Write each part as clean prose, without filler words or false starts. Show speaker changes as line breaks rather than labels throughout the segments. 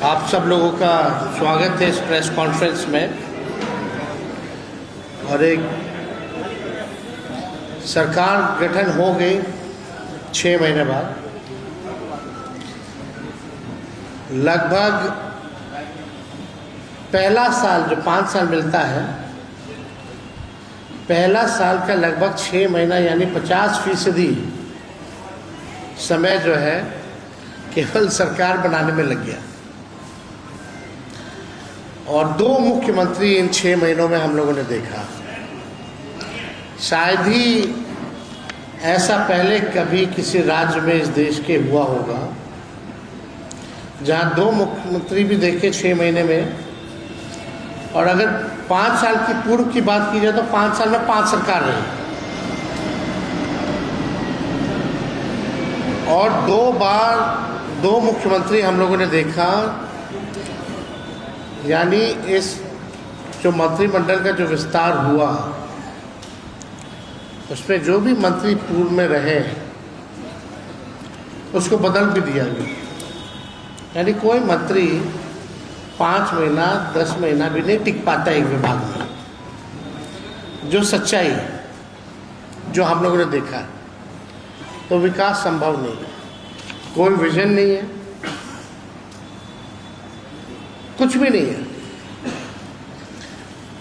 आप सब लोगों का स्वागत है इस प्रेस कॉन्फ्रेंस में। और एक सरकार गठन हो गई 6 महीने बाद, लगभग पहला साल जो 5 साल मिलता है, पहला साल का लगभग 6 महीना यानी 50% समय जो है केवल सरकार बनाने में लग गया। और 2 मुख्यमंत्री इन 6 महीनों में हम लोगों ने देखा। शायद ही ऐसा पहले कभी किसी राज्य में इस देश के हुआ होगा जहां 2 मुख्यमंत्री भी देखे 6 महीने में। और अगर 5 साल की पूर्व की बात की जाए तो 5 साल में 5 सरकार रही और 2 बार 2 मुख्यमंत्री हम लोगों ने देखा। यानी इस जो मंत्रिमंडल का जो विस्तार हुआ उसमें जो भी मंत्री पूर्व में रहे उसको बदल भी दिया गया। यानी कोई मंत्री 5 महीना 10 महीना भी नहीं टिक पाता एक विभाग में। जो सच्चाई है, जो हम लोगों ने देखा है, तो विकास संभव नहीं है, कोई विजन नहीं है, कुछ भी नहीं है।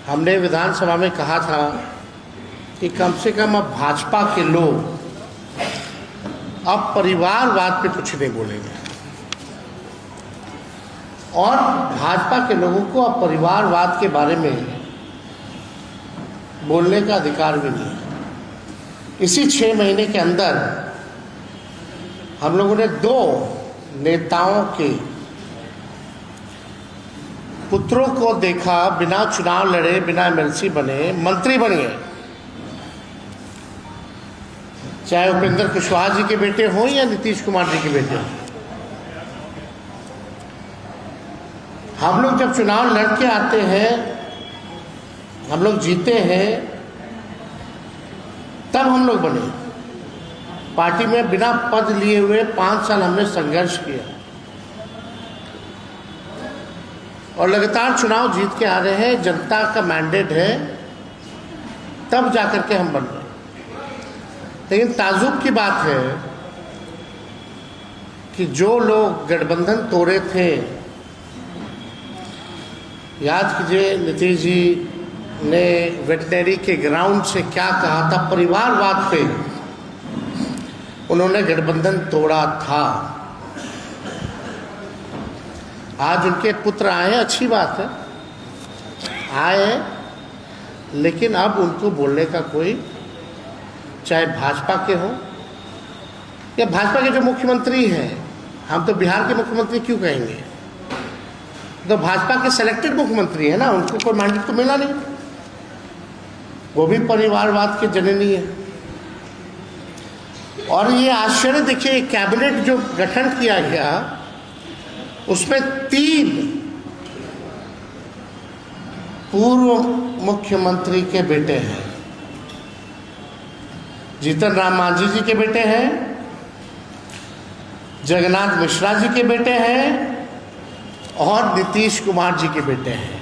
हमने विधानसभा में कहा था कि कम से कम अब भाजपा के लोग अब परिवारवाद पे कुछ नहीं बोलेंगे और भाजपा के लोगों को अब परिवारवाद के बारे में बोलने का अधिकार भी नहीं है। इसी 6 महीने के अंदर हम लोगों ने 2 नेताओं के पुत्रों को देखा, बिना चुनाव लड़े, बिना एमएलसी बने, मंत्री बन गए। चाहे उपेंद्र कुशवाहा जी के बेटे हों या नीतीश कुमार जी के बेटे हों। हम लोग जब चुनाव लड़के आते हैं, हम लोग जीते हैं, तब हम लोग बने। पार्टी में बिना पद लिए हुए 5 साल हमने संघर्ष किया और लगातार चुनाव जीत के आ रहे हैं। जनता का मैंडेट है, तब जाकर के हम बन रहे। लेकिन ताजुब की बात है कि जो लोग गठबंधन तोड़े थे, याद कीजिए नीतीश जी ने वेटनरी के ग्राउंड से क्या कहा था, परिवारवाद पे उन्होंने गठबंधन तोड़ा था। आज उनके पुत्र आए, अच्छी बात है, आए, लेकिन अब उनको बोलने का कोई, चाहे भाजपा के हो या भाजपा के जो मुख्यमंत्री हैं, हम तो बिहार के मुख्यमंत्री क्यों कहेंगे, तो भाजपा के सिलेक्टेड मुख्यमंत्री है ना, उनको कोई मैंडेट तो मिला नहीं, वो भी परिवारवाद के जननी है। और ये आश्चर्य देखिए, कैबिनेट जो गठन किया गया उसमें 3 पूर्व मुख्यमंत्री के बेटे हैं। जीतन राम मांझी जी के बेटे हैं, जगन्नाथ मिश्रा जी के बेटे हैं और नीतीश कुमार जी के बेटे हैं।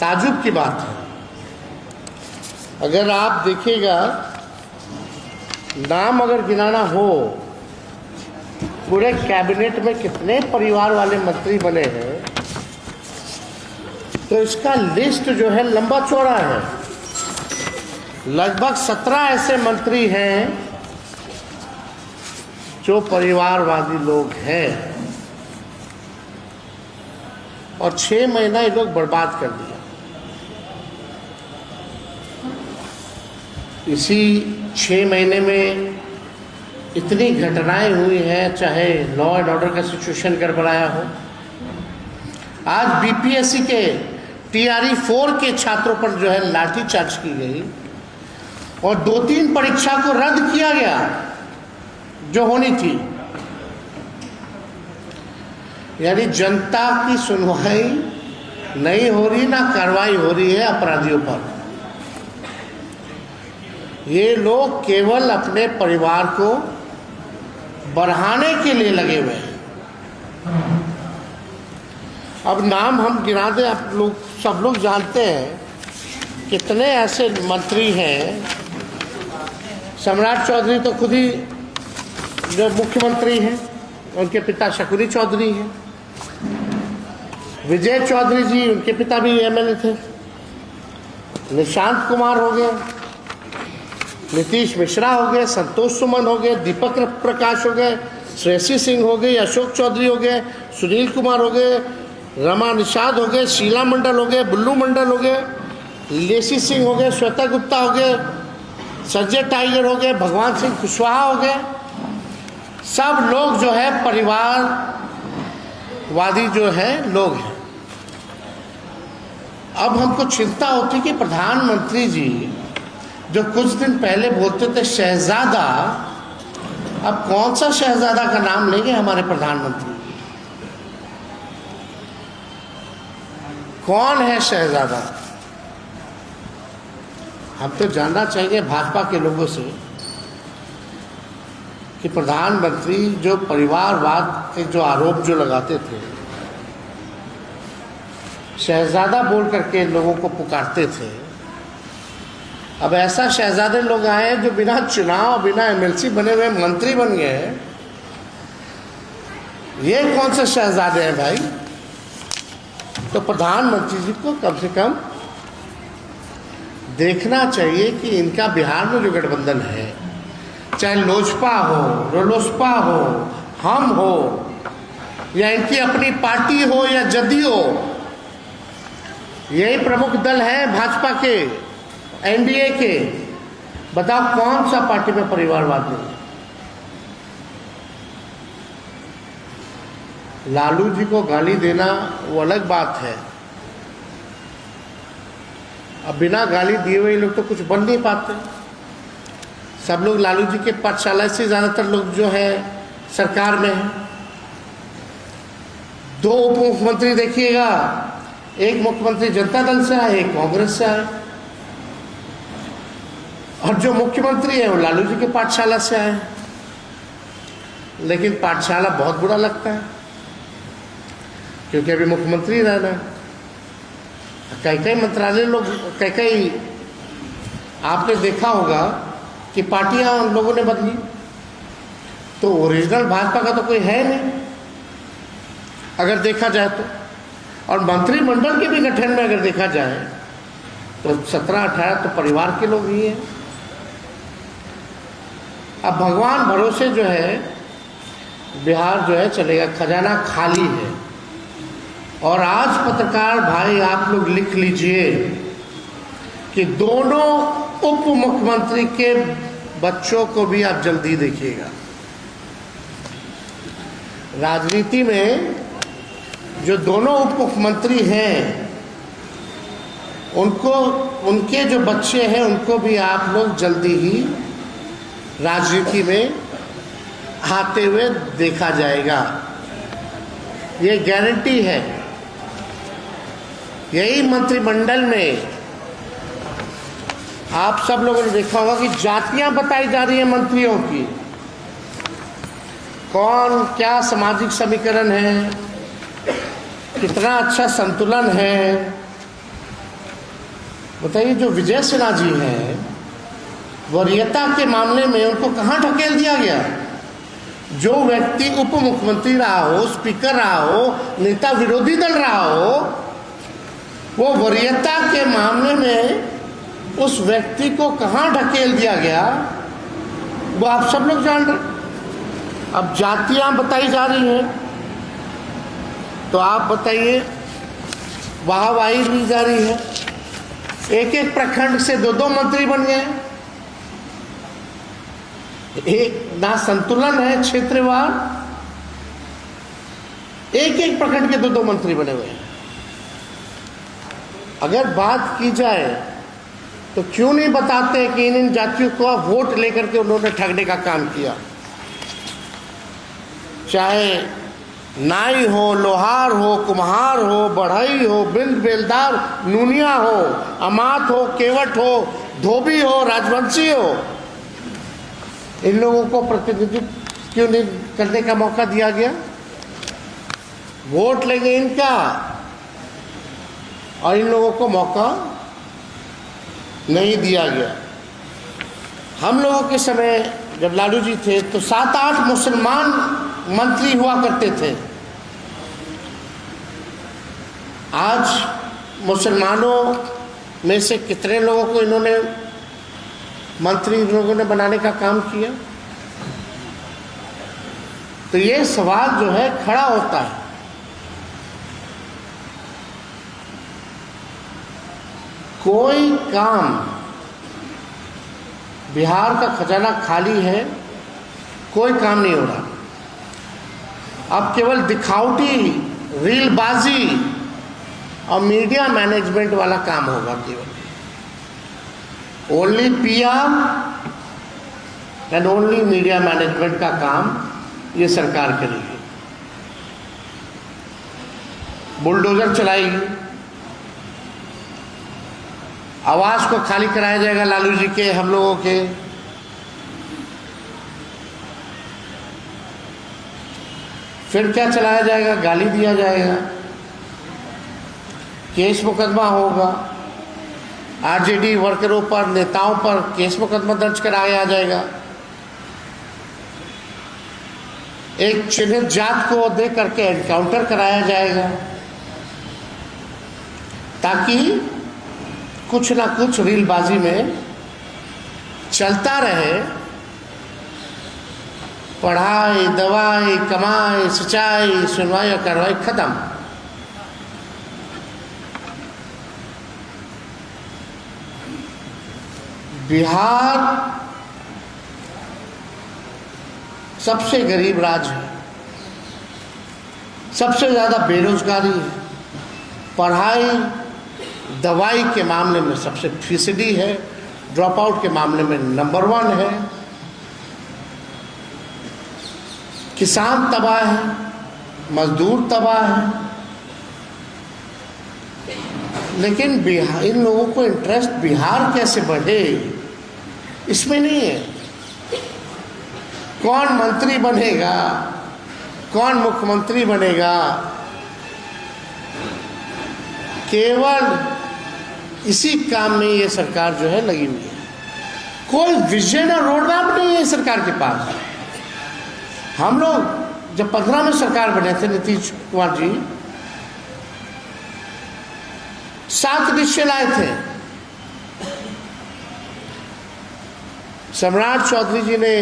ताजुब की बात है, अगर आप देखिएगा, नाम अगर गिनाना हो, पूरे कैबिनेट में कितने परिवार वाले मंत्री बने हैं, तो इसका लिस्ट जो है लंबा चौड़ा है। लगभग 17 ऐसे मंत्री हैं जो परिवारवादी लोग हैं और 6 महीना ये लोग बर्बाद कर दिया। इसी 6 महीने में इतनी घटनाएं हुई हैं, चाहे लॉ एंड ऑर्डर का सिचुएशन गड़बड़ाया हो। आज बीपीएससी के टीआरई 4 के छात्रों पर जो है लाठीचार्ज की गई और 2-3 परीक्षा को रद्द किया गया जो होनी थी। यानी जनता की सुनवाई नहीं हो रही, ना कार्रवाई हो रही है अपराधियों पर। ये लोग केवल अपने परिवार को बढ़ाने के लिए लगे हुए हैं। अब नाम हम गिना दें, आप लोग सब लोग जानते हैं कितने ऐसे मंत्री हैं। सम्राट चौधरी तो खुद ही जो मुख्यमंत्री हैं, उनके पिता शकुनी चौधरी हैं। विजय चौधरी जी, उनके पिता भी एमएलए थे। निशांत कुमार हो गए, नीतीश मिश्रा हो गए, संतोष सुमन हो गए, दीपक प्रकाश हो गए, श्रेयसी सिंह हो गए, अशोक चौधरी हो गए, सुनील कुमार हो गए, रमा निषाद हो गए, शीला मंडल हो गए, बुल्लू मंडल हो गए, लेसी सिंह हो गए, श्वेता गुप्ता हो गए, संजय टाइगर हो गए, भगवान सिंह कुशवाहा हो गए। सब लोग जो है परिवारवादी जो है लोग हैं। अब हमको चिंता होती कि प्रधानमंत्री जी जो कुछ दिन पहले बोलते थे शहजादा, अब कौन सा शहजादा का नाम लेंगे हमारे प्रधानमंत्री? कौन है शहजादा? हम तो जानना चाहिए भाजपा के लोगों से कि प्रधानमंत्री जो परिवारवाद के जो आरोप जो लगाते थे, शहजादा बोल करके लोगों को पुकारते थे, अब ऐसा शहजादे लोग आए जो बिना चुनाव बिना एमएलसी बने हुए मंत्री बन गए। ये कौन से शहजादे हैं भाई? तो प्रधानमंत्री जी को कम से कम देखना चाहिए कि इनका बिहार में जो गठबंधन है, चाहे लोजपा हो, रालोसपा हो, हम हो, या इनकी अपनी पार्टी हो या जदयू हो, यही प्रमुख दल है भाजपा के, एनडीए के। बताओ कौन सा पार्टी में परिवारवाद नहीं? लालू जी को गाली देना वो अलग बात है। अब बिना गाली दिए हुए लोग तो कुछ बन नहीं पाते। सब लोग लालू जी के पाठशाला से ज़्यादातर लोग जो है सरकार में है। 2 उप मुख्यमंत्री देखिएगा, एक मुख्यमंत्री जनता दल से आए, एक कांग्रेस से आए, और जो मुख्यमंत्री है वो लालू जी के पाठशाला से आए। लेकिन पाठशाला बहुत बुरा लगता है, क्योंकि अभी मुख्यमंत्री रहना है। कई मंत्रालय लोग, कई आपने देखा होगा कि पार्टियां उन लोगों ने बदली, तो ओरिजिनल भाजपा का तो कोई है नहीं अगर देखा जाए तो। और मंत्रिमंडल के भी गठन में अगर देखा जाए तो 17-18 तो परिवार के लोग ही हैं। अब भगवान भरोसे जो है बिहार जो है चलेगा, खजाना खाली है। और आज पत्रकार भाई आप लोग लिख लीजिए कि दोनों उप मुख्यमंत्री के बच्चों को भी आप जल्दी देखिएगा। राजनीति में जो दोनों उप मुख्यमंत्री हैं, उनको, उनके जो बच्चे हैं उनको भी आप लोग जल्दी ही राजनीति में आते हुए देखा जाएगा। ये गारंटी है। यही मंत्रिमंडल में आप सब लोगों ने देखा होगा कि जातियां बताई जा रही हैं मंत्रियों की, कौन क्या सामाजिक समीकरण है, कितना अच्छा संतुलन है। बताइए, जो विजय सिन्हा जी हैं, वरीयता के मामले में उनको कहाँ ढकेल दिया गया? जो व्यक्ति उप मुख्यमंत्री रहा हो, स्पीकर रहा हो, नेता विरोधी दल रहा हो, वो वरीयता के मामले में उस व्यक्ति को कहाँ ढकेल दिया गया, वो आप सब लोग जान रहे। अब जातियां बताई जा रही हैं, तो आप बताइए, वाहवाही ली जा रही है। एक प्रखंड से 2 मंत्री बन गए। एक ना संतुलन है क्षेत्रवार, एक प्रखंड के 2 मंत्री बने हुए हैं। अगर बात की जाए तो क्यों नहीं बताते कि इन जातियों को वोट लेकर के उन्होंने ठगने का काम किया? चाहे नाई हो, लोहार हो, कुम्हार हो, बढ़ई हो, बिंद बेलदार, नूनिया हो, अमात हो, केवट हो, धोबी हो, राजवंशी हो, इन लोगों को प्रतिनिधित्व क्यों नहीं करने का मौका दिया गया? वोट लेंगे इनका और इन लोगों को मौका नहीं दिया गया। हम लोगों के समय जब लालू जी थे तो 7-8 मुसलमान मंत्री हुआ करते थे। आज मुसलमानों में से कितने लोगों को इन्होंने मंत्री इन लोगों ने बनाने का काम किया? तो ये सवाल जो है खड़ा होता है। कोई काम, बिहार का खजाना खाली है, कोई काम नहीं हो रहा। अब केवल दिखावटी, रीलबाजी और मीडिया मैनेजमेंट वाला काम होगा। केवल only PR and only media management का काम ये सरकार करेगी। बुलडोजर चलाएगी, आवास को खाली कराया जाएगा लालू जी के, हम लोगों के। फिर क्या चलाया जाएगा? गाली दिया जाएगा, केस मुकदमा होगा, आरजेडी वर्करों पर, नेताओं पर केस मुकदमा दर्ज कराया जाएगा। एक चिन्हित जात को दे करके एनकाउंटर कराया जाएगा, ताकि कुछ ना कुछ रीलबाजी में चलता रहे। पढ़ाई, दवाई, कमाई, सच्चाई, सुनवाई और कार्रवाई खत्म। बिहार सबसे गरीब राज्य है, सबसे ज़्यादा बेरोजगारी है, पढ़ाई दवाई के मामले में सबसे फीसदी है, ड्रॉप आउट के मामले में नंबर 1 है, किसान तबाह है, मजदूर तबाह है। लेकिन बिहार, इन लोगों को इंटरेस्ट बिहार कैसे बढ़े इसमें नहीं है। कौन मंत्री बनेगा, कौन मुख्यमंत्री बनेगा, केवल इसी काम में ये सरकार जो है लगी हुई है। कोई विजन और रोड मैप नहीं है सरकार के पास। हम लोग जब 15 में सरकार बने थे, नीतीश कुमार जी 7 निश्चय लाए थे। सम्राट चौधरी जी ने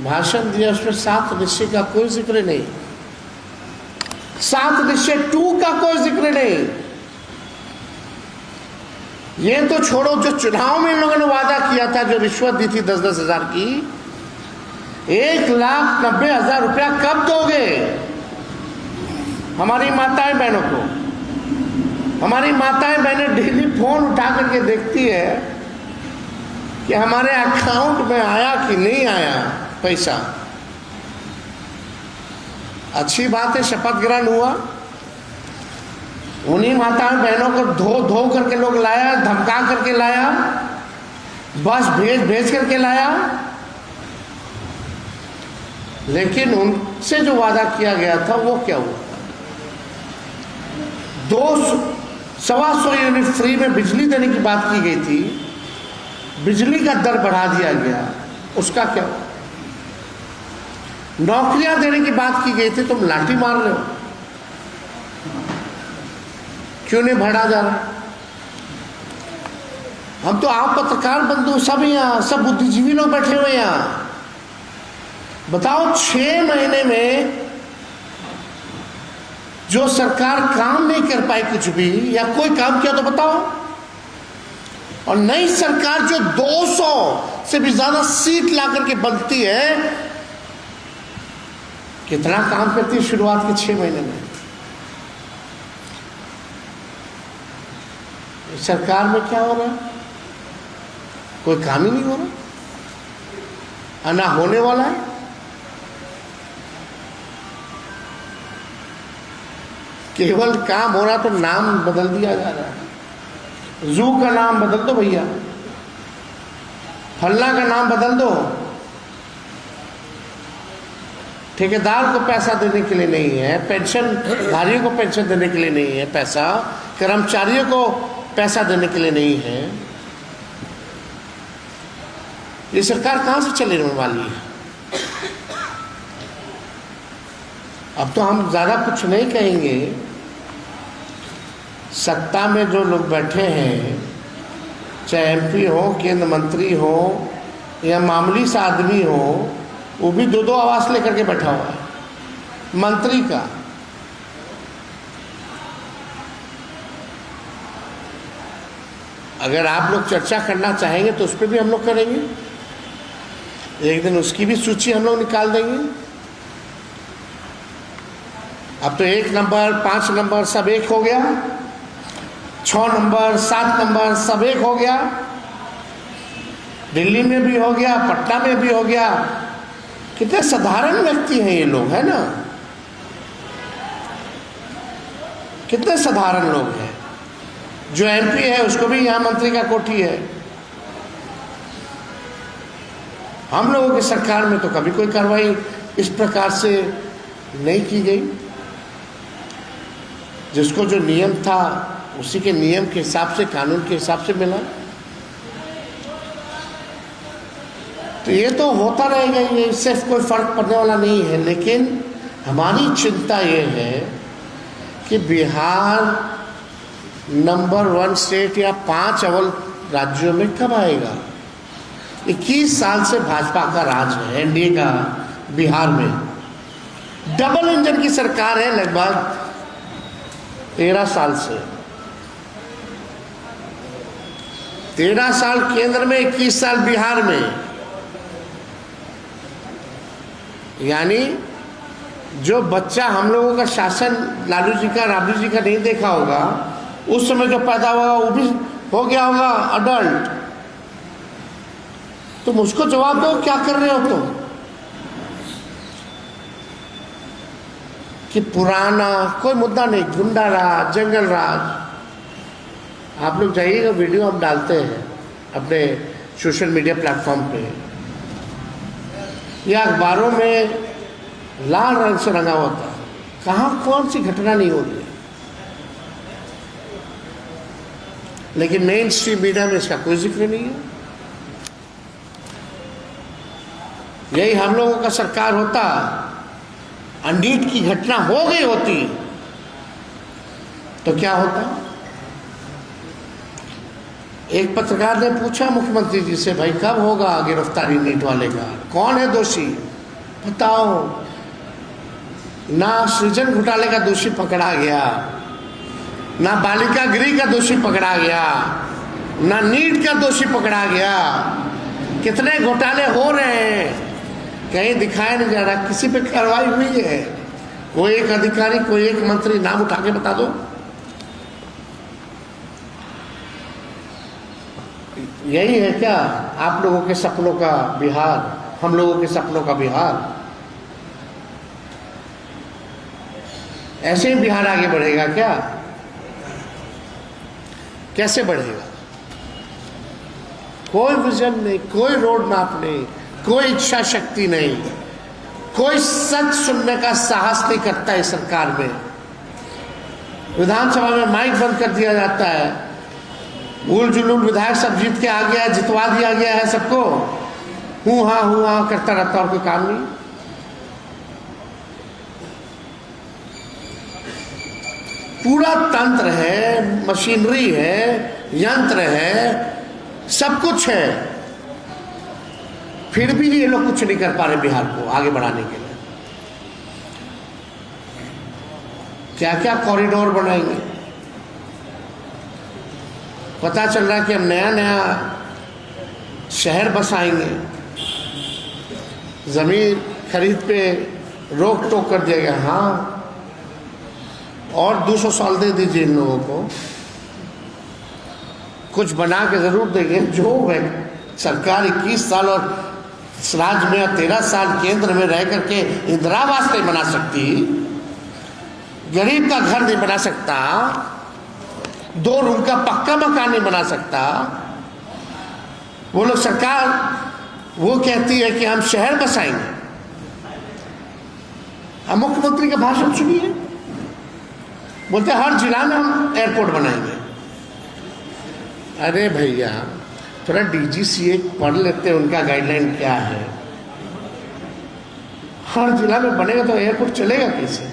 भाषण दिया, उसमें 7 निश्चय का कोई जिक्र नहीं, 7 निश्चय 2 का कोई जिक्र नहीं। ये तो छोड़ो, जो चुनाव में इन लोगों ने वादा किया था, जो रिश्वत दी थी 10-10 हजार की, 1,90,000 रुपया कब दोगे हमारी माताएं बहनों को? हमारी माताएं बहनें डेली फोन उठा करके देखती है कि हमारे अकाउंट में आया कि नहीं आया पैसा। अच्छी बात है, शपथ ग्रहण हुआ, उन्हीं माताओं बहनों को धो करके लोग लाया, धमका करके लाया, बस भेज करके लाया। लेकिन उनसे जो वादा किया गया था वो क्या हुआ? 200-125 यूनिट फ्री में बिजली देने की बात की गई थी, बिजली का दर बढ़ा दिया गया, उसका क्या हुआ? नौकरियां देने की बात की गई थी, तुम लाठी मार रहे हो, क्यों नहीं बढ़ा जा रहा? हम तो आप पत्रकार बंधु सब यहाँ, सब बुद्धिजीवी लोग बैठे हुए यहाँ, बताओ 6 महीने में जो सरकार काम नहीं कर पाई कुछ भी, या कोई काम किया तो बताओ। और नई सरकार जो 200 से भी ज्यादा सीट ला करके बनती है, कितना काम करती है शुरुआत के 6 महीने में? सरकार में क्या हो रहा है? कोई काम ही नहीं हो रहा, ना होने वाला है। केवल काम हो रहा तो नाम बदल दिया जा रहा है। जू का नाम बदल दो भैया, फलना का नाम बदल दो, ठेकेदार को पैसा देने के लिए नहीं है, पेंशन धारियों को पेंशन देने के लिए नहीं है पैसा, कर्मचारियों को पैसा देने के लिए नहीं है। ये सरकार कहाँ से चलने वाली है? अब तो हम ज़्यादा कुछ नहीं कहेंगे। सत्ता में जो लोग बैठे हैं, चाहे एमपी हो, केंद्र मंत्री हो या मामूली सा आदमी हो, वो भी दो दो आवास लेकर के बैठा हुआ है मंत्री का। अगर आप लोग चर्चा करना चाहेंगे तो उस पर भी हम लोग करेंगे, एक दिन उसकी भी सूची हम लोग निकाल देंगे। अब तो 1 नंबर 5 नंबर सब एक हो गया, 6 नंबर 7 नंबर सब एक हो गया, दिल्ली में भी हो गया, पटना में भी हो गया। कितने साधारण व्यक्ति हैं ये लोग, है ना? कितने साधारण लोग हैं। जो एमपी है उसको भी यहाँ मंत्री का कोठी है। हम लोगों की सरकार में तो कभी कोई कार्रवाई इस प्रकार से नहीं की गई। जिसको जो नियम था उसी के नियम के हिसाब से, कानून के हिसाब से मिला। तो ये तो होता रहेगा, ये इससे कोई फर्क पड़ने वाला नहीं है। लेकिन हमारी चिंता ये है कि बिहार नंबर 1 स्टेट या 5 अव्वल राज्यों में कब आएगा? 21 साल से भाजपा का राज है, एनडीए का बिहार में। डबल इंजन की सरकार है लगभग 13 साल से। 13 साल केंद्र में, 21 साल बिहार में। यानी जो बच्चा हम लोगों का शासन लालू जी का, राबड़ी जी का नहीं देखा होगा, उस समय जो पैदा हुआ वो भी हो गया होगा अडल्ट। तुम उसको जवाब दो, क्या कर रहे हो तुम? कि पुराना कोई मुद्दा नहीं, गुंडा राज, जंगल राज। आप लोग जाइएगा, वीडियो हम डालते हैं अपने सोशल मीडिया प्लेटफॉर्म पे, या अखबारों में लाल रंग से रंगा होता है। कहाँ कौन सी घटना नहीं हो रही है, लेकिन मेन स्ट्रीम मीडिया में इसका कोई जिक्र नहीं है। यही हम लोगों का सरकार होता, अनडीट की घटना हो गई होती तो क्या होता? एक पत्रकार ने पूछा मुख्यमंत्री जी से, भाई कब होगा गिरफ्तारी नीट वाले का, कौन है दोषी बताओ। ना सृजन घोटाले का दोषी पकड़ा गया, ना बालिका गृह का दोषी पकड़ा गया, ना नीट का दोषी पकड़ा गया। कितने घोटाले हो रहे हैं, कहीं दिखाया नहीं जा रहा, किसी पे कार्रवाई हुई है? कोई एक अधिकारी, कोई एक मंत्री नाम उठा के बता दो। यही है क्या आप लोगों के सपनों का बिहार, हम लोगों के सपनों का बिहार? ऐसे ही बिहार आगे बढ़ेगा क्या? कैसे बढ़ेगा? कोई विजन नहीं, कोई रोड मैप नहीं, कोई इच्छा शक्ति नहीं, कोई सच सुनने का साहस नहीं करता है सरकार में। विधानसभा में माइक बंद कर दिया जाता है, उल जुलूल विधायक सब जीत के आ गया, जितवा दिया गया है सबको, हूँ हाँ करता रहता और कोई काम नहीं। पूरा तंत्र है, मशीनरी है, यंत्र है, सब कुछ है, फिर भी ये लोग कुछ नहीं कर पा रहे बिहार को आगे बढ़ाने के लिए। क्या क्या कॉरिडोर बनाएंगे? पता चल रहा है कि हम नया नया शहर बसाएंगे, जमीन खरीद पे रोक टोक कर दिया गया। हाँ, और 200 साल दे दीजिए इन लोगों को, कुछ बना के जरूर देंगे। जो है सरकार 21 साल और राज्य में 13 साल केंद्र में रह करके इंदिरा आवास नहीं बना सकती, गरीब का घर नहीं बना सकता, 2 रूम का पक्का मकान नहीं बना सकता। वो लोग सरकार वो कहती है कि हम शहर बसाएंगे। अब मुख्यमंत्री का भाषण सुनिए, बोलते हर जिला में हम एयरपोर्ट बनाएंगे। अरे भैया थोड़ा डीजीसीए पढ़ लेते हैं, उनका गाइडलाइन क्या है। हर जिला में बनेगा तो एयरपोर्ट चलेगा कैसे?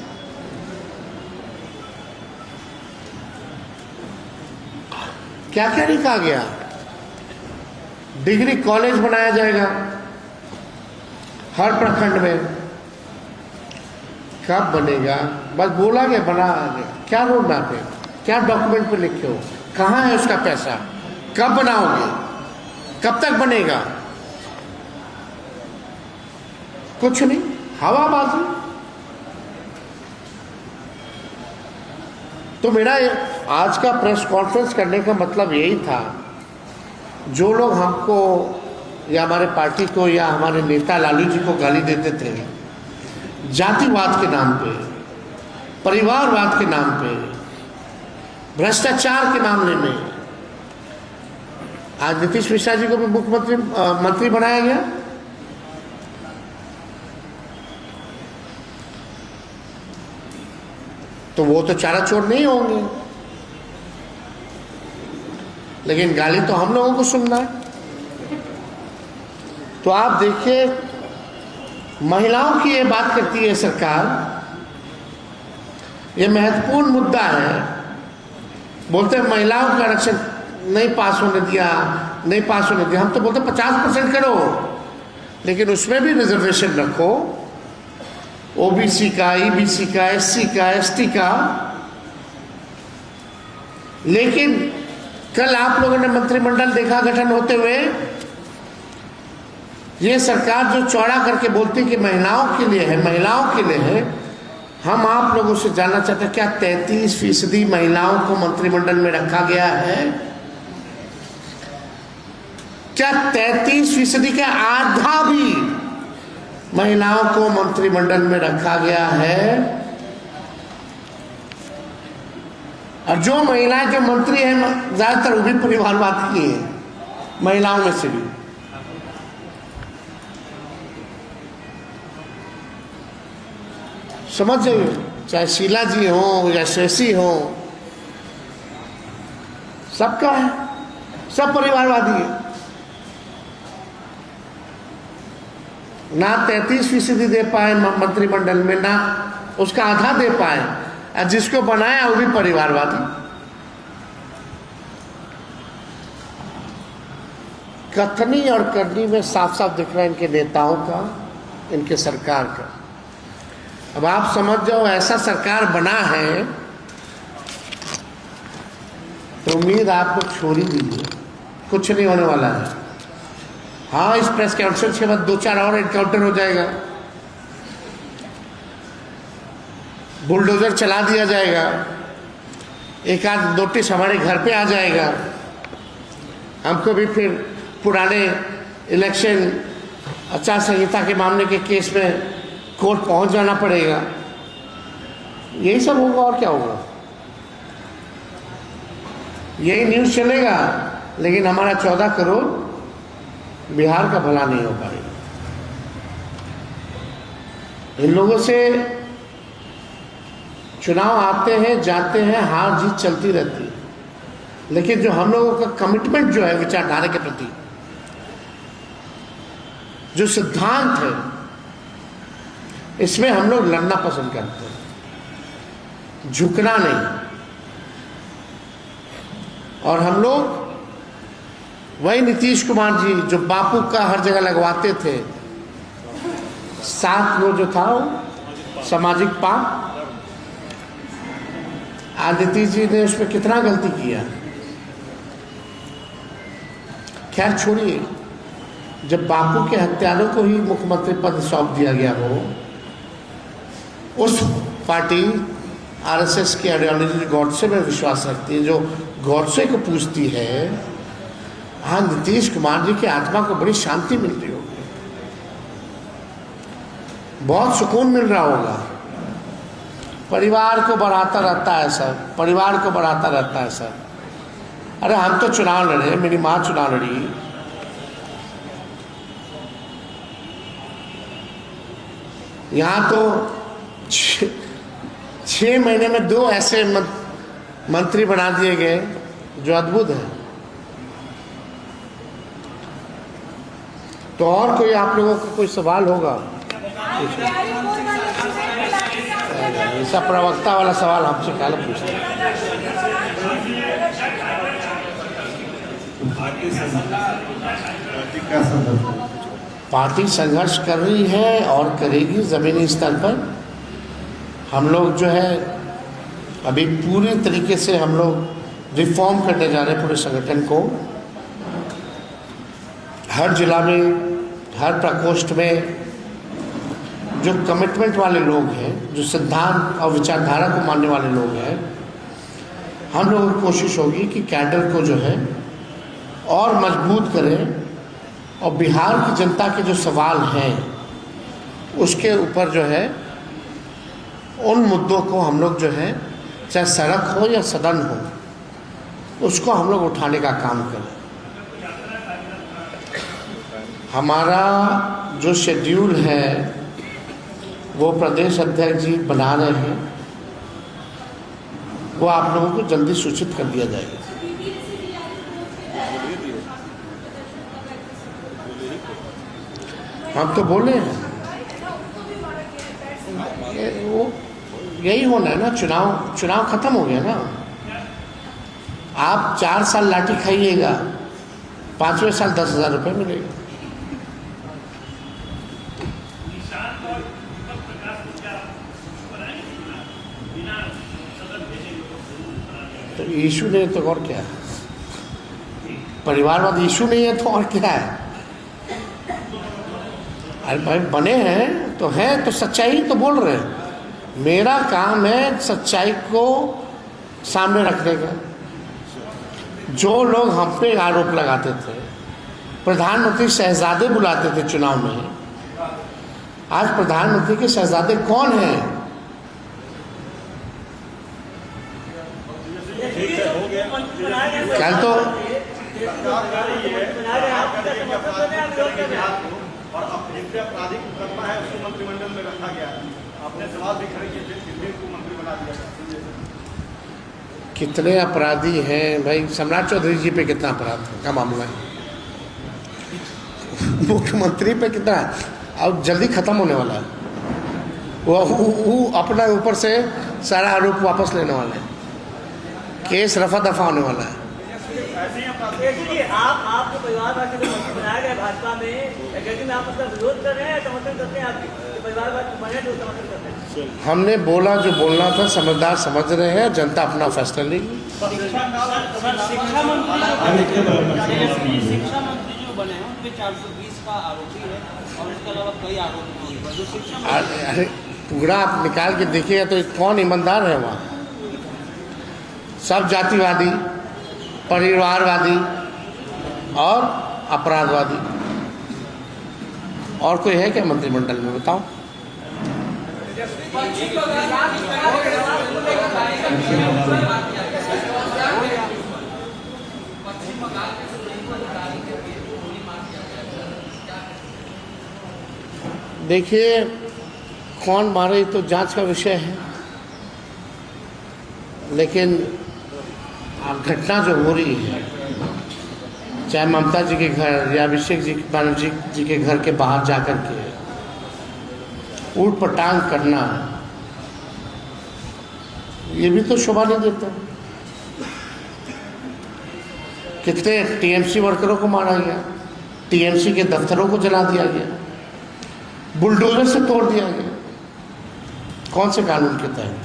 क्या क्या नहीं कहा गया। डिग्री कॉलेज बनाया जाएगा हर प्रखंड में। कब बनेगा? बस बोला गया बना गया। क्या रोड मैप है? क्या डॉक्यूमेंट पे लिखे हो? कहाँ है उसका पैसा? कब बनाओगे? कब तक बनेगा? कुछ नहीं, हवाबाजी। तो मेरा आज का प्रेस कॉन्फ्रेंस करने का मतलब यही था, जो लोग हमको या हमारे पार्टी को या हमारे नेता लालू जी को गाली देते थे जातिवाद के नाम पे, परिवारवाद के नाम पे, भ्रष्टाचार के मामले में, आज नीतीश मिश्रा जी को भी मुख्यमंत्री मंत्री बनाया गया। तो वो तो चारा चोर नहीं होंगे, लेकिन गाली तो हम लोगों को सुनना है। तो आप देखिए, महिलाओं की ये बात करती है सरकार, ये महत्वपूर्ण मुद्दा है। बोलते हैं महिलाओं का आरक्षण नहीं पास होने दिया, नहीं पास होने दिया। हम तो बोलते 50% करो, लेकिन उसमें भी रिजर्वेशन रखो, ओबीसी का, ईबीसी का, एससी का, एसटी का। लेकिन कल आप लोगों ने मंत्रिमंडल देखा गठन होते हुए, ये सरकार जो चौड़ा करके बोलती कि महिलाओं के लिए है, महिलाओं के लिए है। हम आप लोगों से जानना चाहते हैं, क्या 33% महिलाओं को मंत्रिमंडल में रखा गया है? क्या 33% का आधा भी महिलाओं को मंत्रिमंडल में रखा गया है? और जो महिलाएं जो मंत्री हैं, ज्यादातर वो भी परिवारवाद की हैं, महिलाओं में से भी। समझ जाइए, चाहे शीला जी हो या शशि हो, सबका है, सब परिवारवादी है। ना 33% दे पाए मंत्रिमंडल में, ना उसका आधा दे पाए, और जिसको बनाया वो भी परिवारवादी। कथनी और करनी में साफ साफ दिख रहा है इनके नेताओं का, इनके सरकार का। अब आप समझ जाओ, ऐसा सरकार बना है तो उम्मीद आप लोग छोड़ ही दीजिए, कुछ नहीं होने वाला है। हाँ, इस प्रेस कॉन्फ्रेंस के बाद 2-4 और एनकाउंटर हो जाएगा, बुलडोजर चला दिया जाएगा, एक आध नोटिस हमारे घर पे आ जाएगा, हमको भी फिर पुराने इलेक्शन आचार संहिता के मामले के केस में कोर्ट पहुंच जाना पड़ेगा। यही सब होगा और क्या होगा? यही न्यूज़ चलेगा, लेकिन हमारा 14 करोड़ बिहार का भला नहीं हो पाएगा। इन लोगों से चुनाव आते हैं, जाते हैं, हार जीत चलती रहती है, लेकिन जो हम लोगों का कमिटमेंट जो है विचारधारा के प्रति, जो सिद्धांत है, इसमें हम लोग लड़ना पसंद करते हैं, झुकना नहीं। और हम लोग वही नीतीश कुमार जी जो बापू का हर जगह लगवाते थे, साथ वो जो था वो सामाजिक पाप, आज नीतीश जी ने उसमें कितना गलती किया। खैर छोड़िए, जब बापू के हत्यारों को ही मुख्यमंत्री पद सौंप दिया गया हो, उस पार्टी आरएसएस की आइडियोलॉजी गॉडसे में विश्वास रखती है, जो गॉडसे को पूछती है, हाँ नीतीश कुमार जी की आत्मा को बड़ी शांति मिल रही होगी, बहुत सुकून मिल रहा होगा। परिवार को बढ़ाता रहता है सर, परिवार को बढ़ाता रहता है सर। अरे हम तो चुनाव लड़े, मेरी माँ चुनाव लड़ी, यहाँ तो 6 महीने में 2 ऐसे मंत्री बना दिए गए जो अद्भुत है। तो और कोई आप लोगों का कोई सवाल होगा? ऐसा प्रवक्ता वाला सवाल हमसे क्या पूछते हैं? पार्टी संघर्ष कर रही है और करेगी ज़मीनी स्तर पर। हम लोग जो है अभी पूरी तरीके से हम लोग रिफॉर्म करने जा रहे हैं पूरे संगठन को। हर जिला में, हर प्रकोष्ठ में जो कमिटमेंट वाले लोग हैं, जो सिद्धांत और विचारधारा को मानने वाले लोग हैं, हम लोगों की कोशिश होगी कि कैडर को जो है और मजबूत करें और बिहार की जनता के जो सवाल हैं उसके ऊपर जो है उन मुद्दों को हम लोग जो है, चाहे सड़क हो या सदन हो, उसको हम लोग उठाने का काम करें। हमारा जो शेड्यूल है वो प्रदेश अध्यक्ष जी बना रहे हैं, वो आप लोगों को जल्दी सूचित कर दिया जाएगा। हम तो बोले हैं वो यही होना है ना, चुनाव खत्म हो गया ना। आप 4 साल लाठी खाइएगा, 5वें साल 10,000 रुपये मिलेगा। तो इशू नहीं है तो और क्या है? परिवारवाद इशू नहीं है तो और क्या है? अरे भाई बने हैं तो हैं, तो सच्चाई तो बोल रहे हैं। मेरा काम है सच्चाई को सामने रखने का। जो लोग हम पे आरोप लगाते थे, प्रधानमंत्री शहजादे बुलाते थे चुनाव में, आज प्रधानमंत्री के शहजादे कौन हैं? कल तो
और आपराधिक मुकदमा है उसको मंत्रिमंडल में रखा गया। आपने सवाल भी खड़े किए थे, कितने को मंत्री बना दिया?
कितने अपराधी हैं भाई? सम्राट चौधरी जी पे कितना अपराध का मामला है, मुख्यमंत्री पे कितना है, अब जल्दी खत्म होने वाला है। वो अपना ऊपर से सारा आरोप वापस लेने वाले हैं, केस रफा दफा होने वाला है।
आपको परिवारवाद के जो मंत्री बनाया गया भाजपा में आप उसका विरोध कर रहे हैं, समर्थन करते हैं? आपके परिवारवाद बने तो समर्थन करते हैं?
हमने बोला जो बोलना था, समझदार समझ रहे हैं, जनता अपना फैसला लेगी।
शिक्षा मंत्री जो बने हैं उनपे 420 का आरोपी है और इसके अलावा कई आरोप।
अरे पूरा आप निकाल के देखिएगा तो कौन ईमानदार है वहाँ? सब जातिवादी, परिवारवादी और अपराधवादी। और कोई है क्या मंत्रिमंडल में? बताओ। देखिए कौन मारे तो जांच का विषय है, लेकिन घटना जो हो रही है, चाहे ममता जी के घर या अभिषेक जी बनर्जी जी के घर के बाहर जाकर के ऊट पटांग करना, ये भी तो शोभा नहीं देता। कितने टीएमसी वर्करों को मारा गया, टीएमसी के दफ्तरों को जला दिया गया, बुलडोजर से तोड़ दिया गया। कौन से कानून के तहत?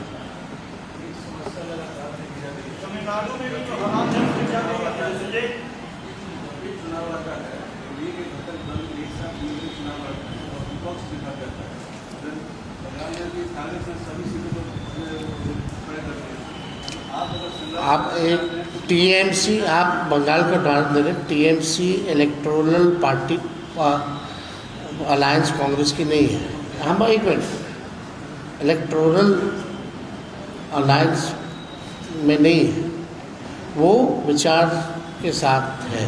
आप एक टीएमसी, आप बंगाल का उदाहरण दे रहे, TMC electoral party alliance Congress की नहीं है। हम एक मिनट, इलेक्टोरल अलायंस में नहीं है, वो विचार के साथ है।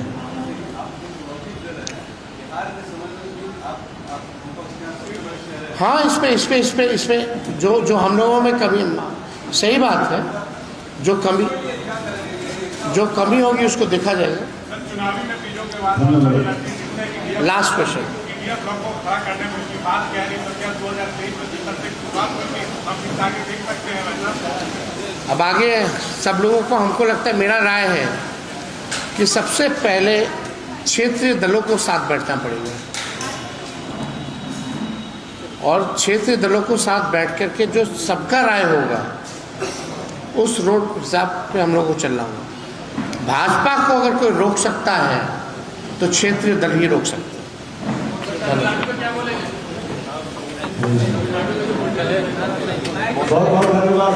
हाँ, इसमें जो हम लोगों में कमी, सही बात है, जो कमी होगी उसको देखा जाएगा।
चुनावी नतीजों के बाद
लास्ट क्वेश्चन,
ईडीएफ को खड़ा करने में उसकी बात कह रही तो क्या 2023 में जिस तरह से शुरुआत करके हम इस आगे देख सकते हैं मतलब?
अब आगे सब लोगों को, हमको लगता है, मेरा राय है कि सबसे पहले क्षेत्रीय दलों को साथ बैठना पड़ेगा और क्षेत्रीय दलों को साथ बैठ करके जो सबका राय होगा उस रोड हिसाब पे हम लोग को चलना होगा। भाजपा को अगर कोई रोक सकता है तो क्षेत्रीय दल ही रोक सकते हैं।
बहुत बहुत धन्यवाद।